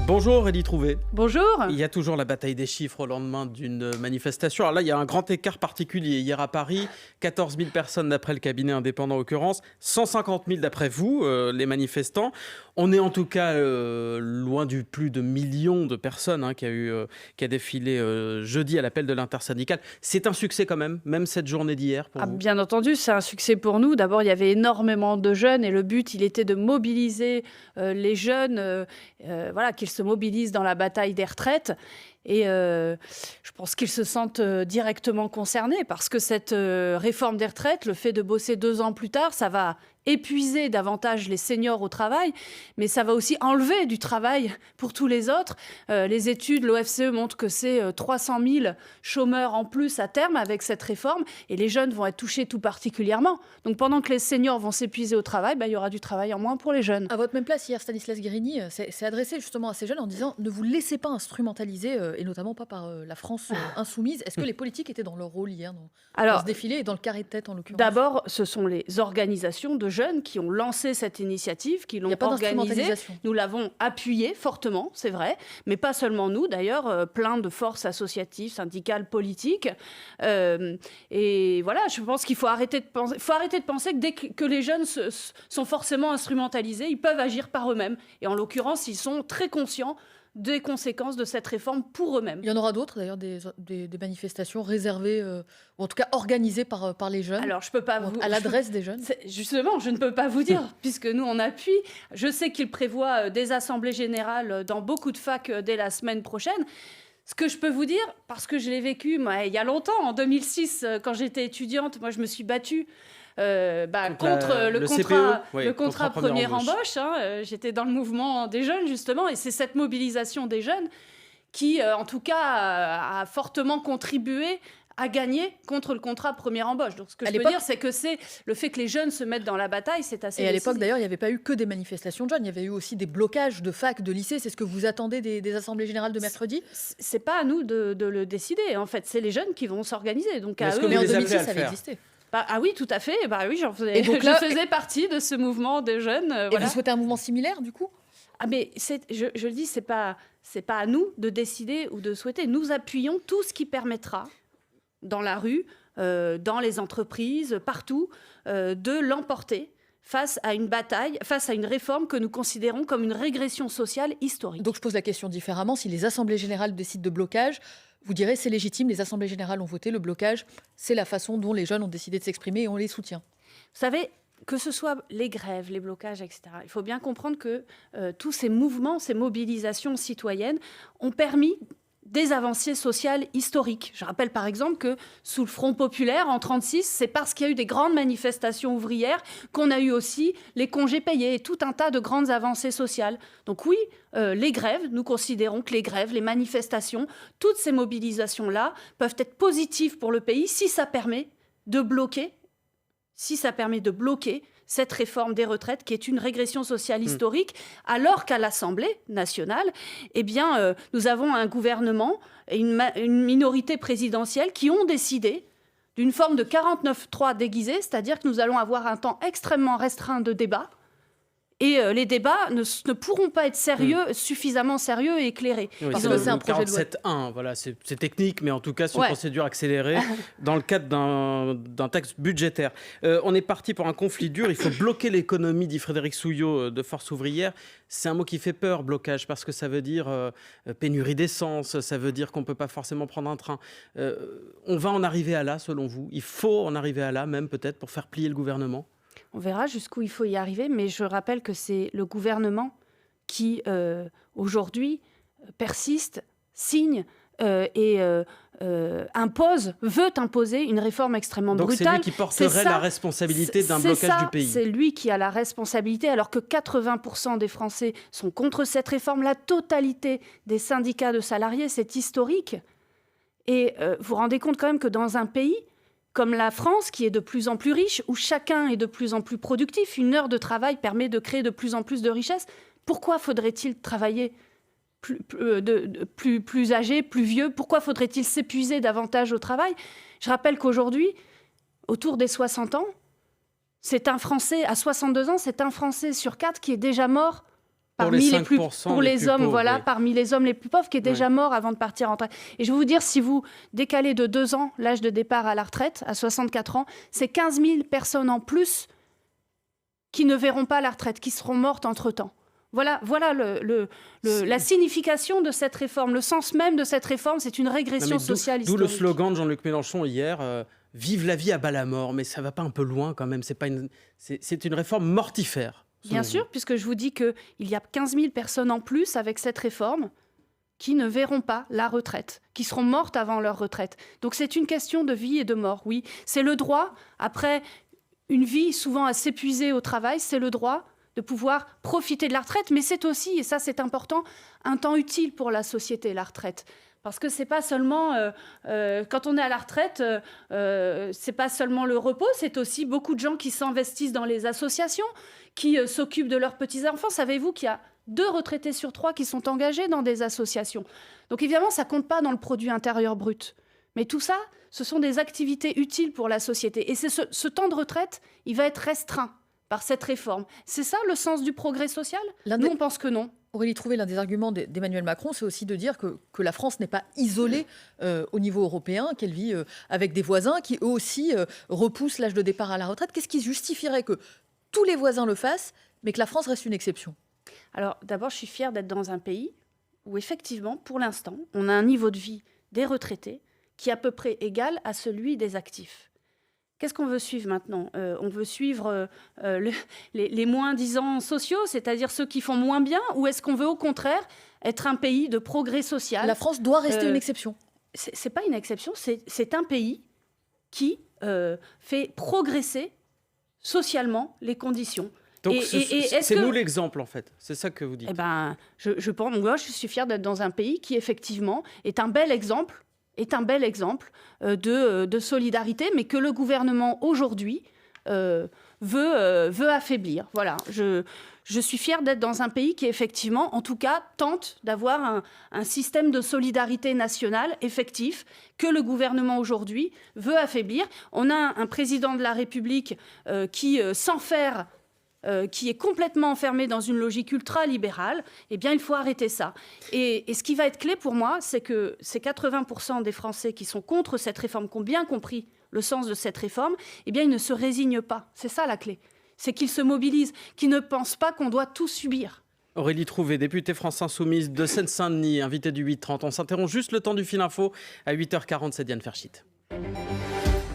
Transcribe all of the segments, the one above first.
Bonjour Elie Trouvé. Bonjour. Il y a toujours la bataille des chiffres au lendemain d'une manifestation. Alors là, il y a un grand écart particulier. Hier à Paris, 14 000 personnes d'après le cabinet indépendant en l'occurrence, 150 000 d'après vous, les manifestants. On est en tout cas loin du plus de millions de personnes qui a défilé jeudi à l'appel de l'intersyndicale. C'est un succès quand même cette journée d'hier pour vous? Bien entendu, c'est un succès pour nous. D'abord, il y avait énormément de jeunes et le but, il était de mobiliser les jeunes, qu'ils se mobilisent dans la bataille des retraites. Et je pense qu'ils se sentent directement concernés parce que cette réforme des retraites, le fait de bosser 2 ans plus tard, ça va épuiser davantage les seniors au travail, mais ça va aussi enlever du travail pour tous les autres. Les études, l'OFCE montrent que c'est 300 000 chômeurs en plus à terme avec cette réforme, et les jeunes vont être touchés tout particulièrement. Donc pendant que les seniors vont s'épuiser au travail, il y aura du travail en moins pour les jeunes. À votre même place, hier, Stanislas Guerini s'est adressé justement à ces jeunes en disant « Ne vous laissez pas instrumentaliser, et notamment pas par la France insoumise ». Est-ce que les politiques étaient dans leur rôle hier dans ce défilé et dans le carré de tête en l'occurrence? D'abord, ce sont les organisations de jeunes qui ont lancé cette initiative, qui l'ont organisée. Nous l'avons appuyée fortement, c'est vrai, mais pas seulement nous, d'ailleurs, plein de forces associatives, syndicales, politiques. Et voilà, je pense qu'il faut arrêter de penser que dès que les jeunes sont forcément instrumentalisés, ils peuvent agir par eux-mêmes. Et en l'occurrence, ils sont très conscients des conséquences de cette réforme pour eux-mêmes. Il y en aura d'autres, d'ailleurs, des manifestations réservées, ou en tout cas organisées par les jeunes. Alors, je peux pas à l'adresse des jeunes. Justement, je ne peux pas vous dire, puisque nous, on appuie. Je sais qu'il prévoit des assemblées générales dans beaucoup de facs dès la semaine prochaine. Ce que je peux vous dire, parce que je l'ai vécu il y a longtemps, en 2006, quand j'étais étudiante, moi, je me suis battue contre le contrat première embauche. J'étais dans le mouvement des jeunes, justement, et c'est cette mobilisation des jeunes qui, en tout cas, a fortement contribué à gagner contre le contrat première embauche. Donc, ce que je peux dire, c'est que c'est le fait que les jeunes se mettent dans la bataille, c'est assez décisif. Et à l'époque, d'ailleurs, il n'y avait pas eu que des manifestations de jeunes, il y avait eu aussi des blocages de facs, de lycées. C'est ce que vous attendez des assemblées générales de mercredi? C'est pas à nous de le décider, en fait. C'est les jeunes qui vont s'organiser. Donc, à eux, mais en 2006, ça avait existé. Ah oui, tout à fait. Oui, je faisais partie de ce mouvement des jeunes. Et vous souhaitez un mouvement similaire, du coup? Mais je le dis, c'est pas à nous de décider ou de souhaiter. Nous appuyons tout ce qui permettra, dans la rue, dans les entreprises, partout, de l'emporter face à une bataille, face à une réforme que nous considérons comme une régression sociale historique. Donc je pose la question différemment. Si les assemblées générales décident de blocage, vous direz c'est légitime, les assemblées générales ont voté, le blocage, c'est la façon dont les jeunes ont décidé de s'exprimer et on les soutient. Vous savez, que ce soit les grèves, les blocages, etc., il faut bien comprendre que tous ces mouvements, ces mobilisations citoyennes ont permis des avancées sociales historiques. Je rappelle par exemple que sous le Front populaire, en 1936, c'est parce qu'il y a eu des grandes manifestations ouvrières qu'on a eu aussi les congés payés et tout un tas de grandes avancées sociales. Donc oui, les grèves, nous considérons que les grèves, les manifestations, toutes ces mobilisations-là peuvent être positives pour le pays si ça permet de bloquer cette réforme des retraites qui est une régression sociale historique, alors qu'à l'Assemblée nationale, nous avons un gouvernement et une minorité présidentielle qui ont décidé d'une forme de 49-3 déguisé, c'est-à-dire que nous allons avoir un temps extrêmement restreint de débat. Et les débats ne pourront pas être suffisamment sérieux et éclairés. Oui, parce que c'est un projet de loi. 47.1, voilà, c'est technique, mais en tout cas, c'est une procédure accélérée dans le cadre d'un texte budgétaire. On est parti pour un conflit dur. Il faut bloquer l'économie, dit Frédéric Souillot de Force ouvrière. C'est un mot qui fait peur, blocage, parce que ça veut dire pénurie d'essence, ça veut dire qu'on ne peut pas forcément prendre un train. On va en arriver à là, selon vous? Il faut en arriver à là, même peut-être, pour faire plier le gouvernement? On verra jusqu'où il faut y arriver, mais je rappelle que c'est le gouvernement qui, aujourd'hui, persiste, signe et veut imposer une réforme extrêmement brutale. Donc c'est lui qui porterait la responsabilité d'un blocage du pays. C'est lui qui a la responsabilité, alors que 80% des Français sont contre cette réforme. La totalité des syndicats de salariés, c'est historique. Et vous vous rendez compte quand même que dans un pays comme la France, qui est de plus en plus riche, où chacun est de plus en plus productif, une heure de travail permet de créer de plus en plus de richesses. Pourquoi faudrait-il travailler plus âgé, plus vieux? Pourquoi faudrait-il s'épuiser davantage au travail? Je rappelle qu'aujourd'hui, autour des 60 ans, c'est un Français, à 62 ans, c'est un Français sur 4 qui est déjà mort parmi pour les hommes, pauvres, oui. Parmi les hommes les plus pauvres, qui est déjà mort avant de partir en retraite. Et je vais vous dire, si vous décalez de 2 ans l'âge de départ à la retraite, à 64 ans, c'est 15 000 personnes en plus qui ne verront pas la retraite, qui seront mortes entre-temps. Voilà la signification de cette réforme. Le sens même de cette réforme, c'est une régression sociale historique. D'où le slogan de Jean-Luc Mélenchon hier, vive la vie à bas la mort. Mais ça ne va pas un peu loin quand même. C'est une réforme mortifère. Bien sûr, puisque je vous dis qu'il y a 15 000 personnes en plus avec cette réforme qui ne verront pas la retraite, qui seront mortes avant leur retraite. Donc c'est une question de vie et de mort, oui. C'est le droit, après une vie souvent à s'épuiser au travail, c'est le droit de pouvoir profiter de la retraite, mais c'est aussi, et ça c'est important, un temps utile pour la société, la retraite. Parce que c'est pas seulement, quand on est à la retraite, c'est pas seulement le repos, c'est aussi beaucoup de gens qui s'investissent dans les associations, qui s'occupent de leurs petits-enfants. Savez-vous qu'il y a 2 retraités sur 3 qui sont engagés dans des associations. Donc évidemment, ça compte pas dans le produit intérieur brut. Mais tout ça, ce sont des activités utiles pour la société. Et c'est ce temps de retraite, il va être restreint par cette réforme. C'est ça le sens du progrès social ? Nous, on pense que non. Aurélie Trouvé, l'un des arguments d'Emmanuel Macron, c'est aussi de dire que la France n'est pas isolée au niveau européen, qu'elle vit avec des voisins qui, eux aussi, repoussent l'âge de départ à la retraite. Qu'est-ce qui justifierait que tous les voisins le fassent, mais que la France reste une exception ? Alors, d'abord, je suis fière d'être dans un pays où, effectivement, pour l'instant, on a un niveau de vie des retraités qui est à peu près égal à celui des actifs. Qu'est-ce qu'on veut suivre maintenant ? On veut suivre les moins-disants sociaux, c'est-à-dire ceux qui font moins bien, ou est-ce qu'on veut au contraire être un pays de progrès social ? La France doit rester une exception. C'est pas une exception, c'est un pays qui fait progresser socialement les conditions. Donc c'est nous l'exemple en fait, c'est ça que vous dites. Eh ben, je pense, moi je suis fière d'être dans un pays qui effectivement est un bel exemple de solidarité, mais que le gouvernement aujourd'hui veut affaiblir. Voilà, je suis fière d'être dans un pays qui effectivement, en tout cas, tente d'avoir un système de solidarité nationale effectif que le gouvernement aujourd'hui veut affaiblir. On a un président de la République qui s'enferre, qui est complètement enfermé dans une logique ultra-libérale, eh bien, il faut arrêter ça. Et ce qui va être clé pour moi, c'est que ces 80% des Français qui sont contre cette réforme, qui ont bien compris le sens de cette réforme, eh bien, ils ne se résignent pas. C'est ça la clé. C'est qu'ils se mobilisent, qu'ils ne pensent pas qu'on doit tout subir. Aurélie Trouvé, députée France Insoumise de Seine-Saint-Denis, invitée du 8h30. On s'interrompt juste le temps du Fil Info. À 8h40, c'est Diane Ferchit.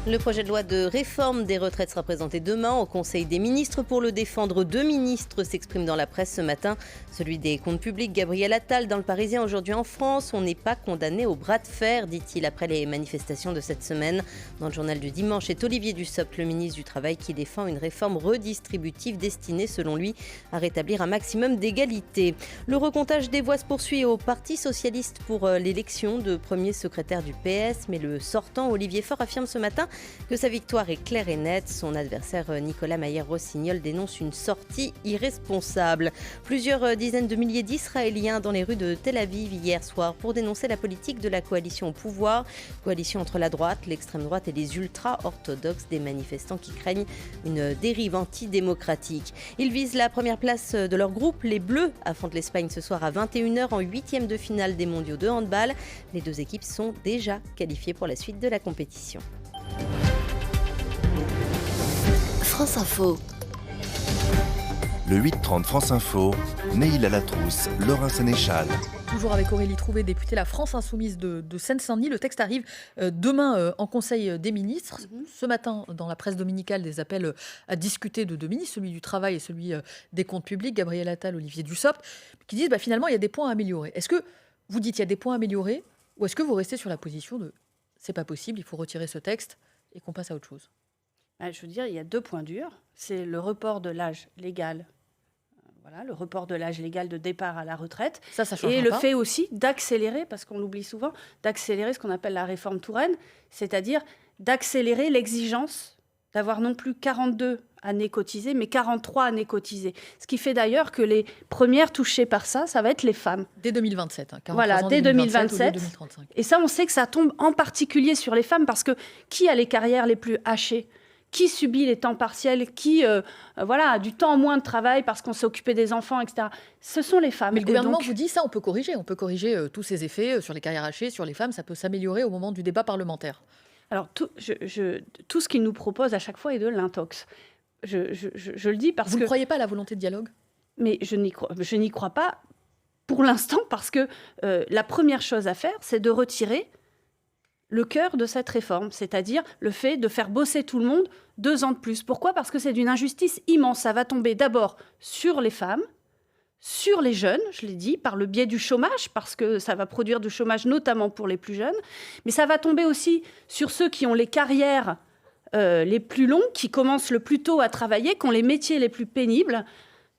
Le projet de loi de réforme des retraites sera présenté demain au Conseil des ministres. Pour le défendre, 2 ministres s'expriment dans la presse ce matin. Celui des comptes publics, Gabriel Attal, dans Le Parisien aujourd'hui en France. On n'est pas condamné au bras de fer, dit-il après les manifestations de cette semaine. Dans le journal du dimanche, c'est Olivier Dussopt, le ministre du Travail, qui défend une réforme redistributive destinée, selon lui, à rétablir un maximum d'égalité. Le recomptage des voix se poursuit au Parti socialiste pour l'élection de premier secrétaire du PS. Mais le sortant, Olivier Faure, affirme ce matin que sa victoire est claire et nette. Son adversaire Nicolas Mayer-Rossignol dénonce une sortie irresponsable. Plusieurs dizaines de milliers d'Israéliens dans les rues de Tel Aviv hier soir pour dénoncer la politique de la coalition au pouvoir. Coalition entre la droite, l'extrême droite et les ultra-orthodoxes, des manifestants qui craignent une dérive antidémocratique. Ils visent la première place de leur groupe. Les Bleus affrontent l'Espagne ce soir à 21h en 8e de finale des mondiaux de handball. Les 2 équipes sont déjà qualifiées pour la suite de la compétition. France Info. Le 8h30 France Info, Neil Alatrousse, Laurent Sénéchal. Toujours avec Aurélie Trouvé, députée La France Insoumise de Seine-Saint-Denis. Le texte arrive demain en Conseil des ministres. Ce matin, dans la presse dominicale, des appels à discuter de 2 ministres, celui du Travail et celui des Comptes publics, Gabriel Attal, Olivier Dussopt, qui disent finalement il y a des points à améliorer. Est-ce que vous dites il y a des points à améliorer, ou est-ce que vous restez sur la position de c'est pas possible, il faut retirer ce texte et qu'on passe à autre chose ? Je veux dire, il y a 2 points durs. C'est le report de l'âge légal. Voilà, le report de l'âge légal de départ à la retraite. Ça changera et le pas. fait aussi d'accélérer, parce qu'on l'oublie souvent, d'accélérer ce qu'on appelle la réforme Touraine, c'est-à-dire d'accélérer l'exigence d'avoir non plus 42 années cotisées, mais 43 années cotisées. Ce qui fait d'ailleurs que les premières touchées par ça va être les femmes. Dès 2027. Voilà, dès 2027. 2035. Et ça, on sait que ça tombe en particulier sur les femmes, parce que qui a les carrières les plus hachées ? qui subit les temps partiels, qui a du temps en moins de travail parce qu'on s'est occupé des enfants, etc. Ce sont les femmes. Mais le gouvernement vous dit ça, on peut corriger tous ces effets sur les carrières hachées, sur les femmes, ça peut s'améliorer au moment du débat parlementaire. Alors, tout ce qu'il nous propose à chaque fois est de l'intox. Je le dis parce que... Vous ne croyez pas à la volonté de dialogue ? Mais je n'y crois pas pour l'instant parce que la première chose à faire, c'est de retirer le cœur de cette réforme, c'est-à-dire le fait de faire bosser tout le monde 2 ans de plus. Pourquoi ? Parce que c'est d'une injustice immense. Ça va tomber d'abord sur les femmes, sur les jeunes, je l'ai dit, par le biais du chômage, parce que ça va produire du chômage notamment pour les plus jeunes, mais ça va tomber aussi sur ceux qui ont les carrières les plus longues, qui commencent le plus tôt à travailler, qui ont les métiers les plus pénibles.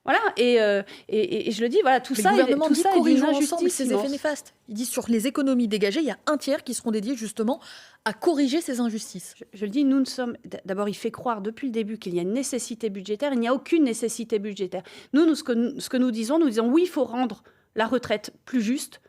Voilà, et je le dis, voilà, tout ça est d'une injustice ces effets néfastes. Il dit sur les économies dégagées, il y a un tiers qui seront dédiés justement à corriger ces injustices. Je le dis, nous ne sommes... D'abord, il fait croire depuis le début qu'il y a une nécessité budgétaire. Il n'y a aucune nécessité budgétaire. Ce que nous disons oui, il faut rendre la retraite plus juste,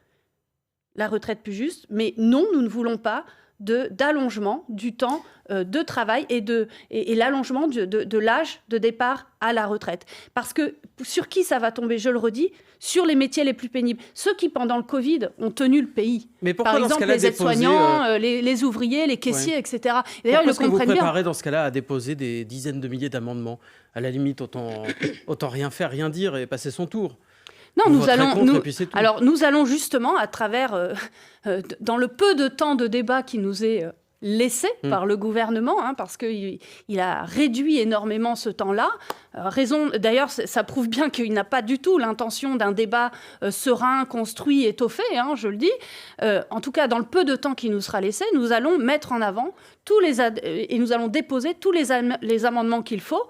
mais non, nous ne voulons pas d'allongement du temps de travail et l'allongement de l'âge de départ à la retraite. Parce que sur qui ça va tomber, je le redis, sur les métiers les plus pénibles. Ceux qui, pendant le Covid, ont tenu le pays. Mais pourquoi, par exemple, les aides-soignants, les ouvriers, les caissiers, etc. D'ailleurs, ils le comprennent bien. Pourquoi est-ce que vous préparez, dans ce cas-là, à déposer des dizaines de milliers d'amendements ? À la limite, autant rien faire, rien dire et passer son tour. Non, nous allons justement, à travers, dans le peu de temps de débat qui nous est laissé par le gouvernement, parce qu'il a réduit énormément ce temps-là. D'ailleurs, ça prouve bien qu'il n'a pas du tout l'intention d'un débat serein, construit, étoffé, je le dis. En tout cas, dans le peu de temps qui nous sera laissé, nous allons mettre en avant et nous allons déposer tous les amendements qu'il faut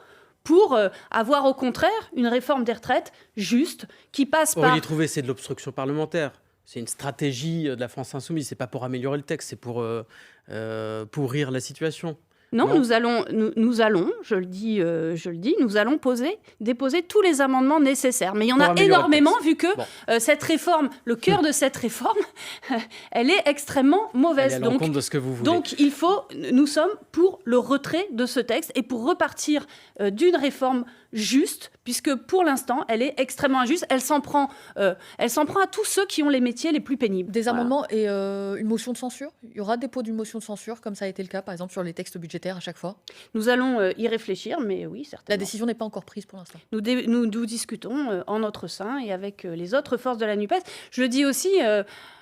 pour avoir au contraire une réforme des retraites juste, qui passe par... Aurélie Trouvé, c'est de l'obstruction parlementaire. C'est une stratégie de la France Insoumise. C'est pas pour améliorer le texte, c'est pour pourrir la situation. Non, nous allons, je le dis, nous allons déposer tous les amendements nécessaires. Mais il y en a énormément, vu que cette réforme, le cœur de cette réforme, elle est extrêmement mauvaise. Elle est à l'encontre de ce que vous voulez. Donc, nous sommes pour le retrait de ce texte et pour repartir d'une réforme juste, puisque pour l'instant, elle est extrêmement injuste. Elle s'en prend à tous ceux qui ont les métiers les plus pénibles. Des amendements et une motion de censure ? Il y aura dépôt d'une motion de censure, comme ça a été le cas, par exemple, sur les textes budgétaires à chaque fois ? Nous allons y réfléchir, mais oui, certainement. La décision n'est pas encore prise pour l'instant. Nous discutons en notre sein et avec les autres forces de la NUPES. Je le dis aussi,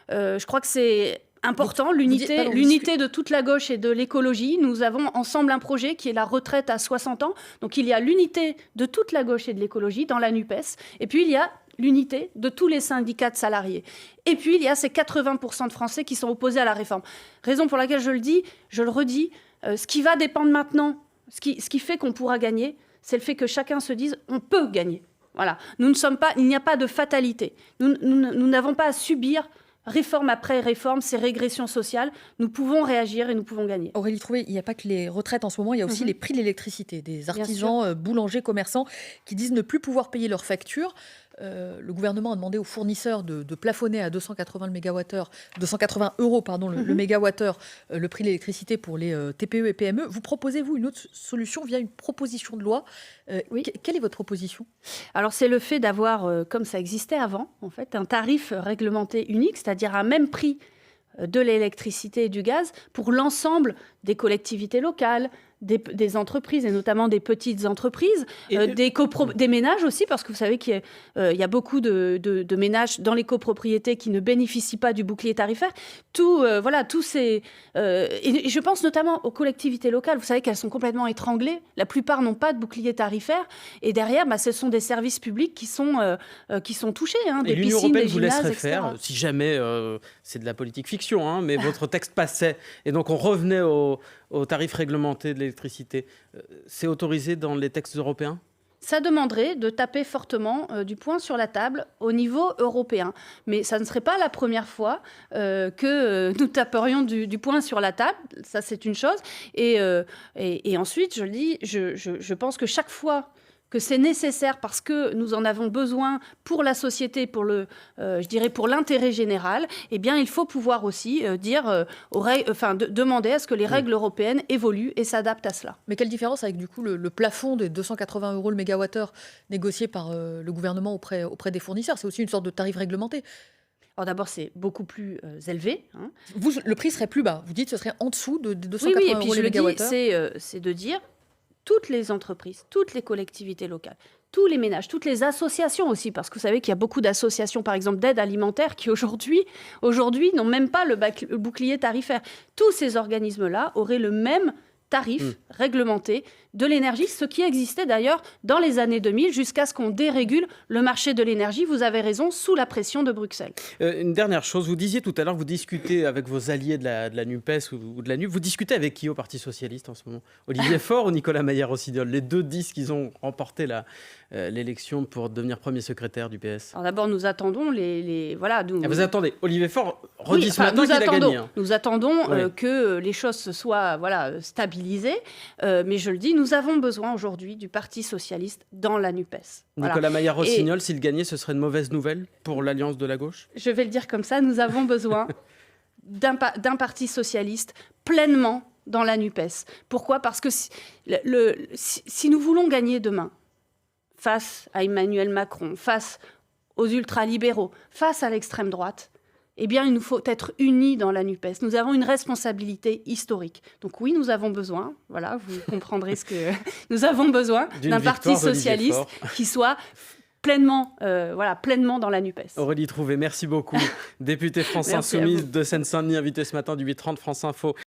je crois que c'est important, l'unité de toute la gauche et de l'écologie. Nous avons ensemble un projet qui est la retraite à 60 ans. Donc il y a l'unité de toute la gauche et de l'écologie dans la NUPES. Et puis il y a l'unité de tous les syndicats de salariés. Et puis il y a ces 80% de Français qui sont opposés à la réforme. Raison pour laquelle je le redis, ce qui va dépendre maintenant, ce qui fait qu'on pourra gagner, c'est le fait que chacun se dise on peut gagner. Voilà. Il n'y a pas de fatalité. Nous n'avons pas à subir réforme après réforme, ces régressions sociales. Nous pouvons réagir et nous pouvons gagner. Aurélie Trouvé, il n'y a pas que les retraites en ce moment, il y a aussi les prix de l'électricité. Des artisans, boulangers, commerçants qui disent ne plus pouvoir payer leurs factures. Le gouvernement a demandé aux fournisseurs de plafonner à 280 euros le mégawattheure le prix de l'électricité pour les TPE et PME. Vous proposez-vous une autre solution via une proposition de loi ? Oui. Quelle est votre proposition ? Alors c'est le fait d'avoir, comme ça existait avant, en fait, un tarif réglementé unique, c'est-à-dire un même prix de l'électricité et du gaz pour l'ensemble des collectivités locales, des entreprises, et notamment des petites entreprises, des ménages aussi, parce que vous savez qu'il y a beaucoup de ménages dans les copropriétés qui ne bénéficient pas du bouclier tarifaire. Tous ces... et je pense notamment aux collectivités locales. Vous savez qu'elles sont complètement étranglées. La plupart n'ont pas de bouclier tarifaire. Et derrière, ce sont des services publics qui sont touchés. Des l'Union piscines, européenne des vous gymnases, laisserait etc. faire, si jamais, c'est de la politique fiction, mais votre texte passait. Et donc on revenait au tarif réglementé de l'électricité. C'est autorisé dans les textes européens ? Ça demanderait de taper fortement du poing sur la table au niveau européen. Mais ça ne serait pas la première fois que nous taperions du poing sur la table. Ça, c'est une chose. Et ensuite, je le dis, je pense que chaque fois que c'est nécessaire parce que nous en avons besoin pour la société, pour pour l'intérêt général, eh bien, il faut pouvoir aussi demander à ce que les règles européennes évoluent et s'adaptent à cela. Mais quelle différence avec du coup le plafond des 280 € le mégawattheure négocié par le gouvernement auprès des fournisseurs? C'est aussi une sorte de tarif réglementé. Alors d'abord, c'est beaucoup plus élevé. Hein. Vous, le prix serait plus bas. Vous dites que ce serait en dessous de 280 oui, et puis € le mégawattheure. C'est de dire toutes les entreprises, toutes les collectivités locales, tous les ménages, toutes les associations aussi, parce que vous savez qu'il y a beaucoup d'associations, par exemple, d'aide alimentaire qui aujourd'hui n'ont même pas le bouclier tarifaire. Tous ces organismes-là auraient le même tarif réglementé de l'énergie, ce qui existait d'ailleurs dans les années 2000 jusqu'à ce qu'on dérégule le marché de l'énergie. Vous avez raison, sous la pression de Bruxelles. Une dernière chose, vous disiez tout à l'heure que vous discutez avec vos alliés de la NUPES ou de la NUP. Vous discutez avec qui au Parti Socialiste en ce moment? Olivier Faure ou Nicolas Maillard-Rossignol? Les deux disent qu'ils ont remporté l'élection pour devenir premier secrétaire du PS. Alors d'abord, nous attendons Vous attendez. Olivier Faure redit ce matin qu'il a gagné. Hein. Nous attendons que les choses se soient stabilisées. Mais je le dis, nous avons besoin aujourd'hui du Parti socialiste dans la NUPES. Nicolas Maillard-Rossignol, s'il gagnait, ce serait une mauvaise nouvelle pour l'Alliance de la gauche? Je vais le dire comme ça, nous avons besoin d'un Parti socialiste pleinement dans la NUPES. Pourquoi? Parce que si nous voulons gagner demain, face à Emmanuel Macron, face aux ultralibéraux, face à l'extrême droite, eh bien, il nous faut être unis dans la NUPES. Nous avons une responsabilité historique. Donc oui, nous avons besoin, vous comprendrez ce que... Nous avons besoin d'un parti socialiste qui soit pleinement dans la NUPES. Aurélie Trouvé, merci beaucoup. Députée France Insoumise de Seine-Saint-Denis, invitée ce matin du 8h30 France Info.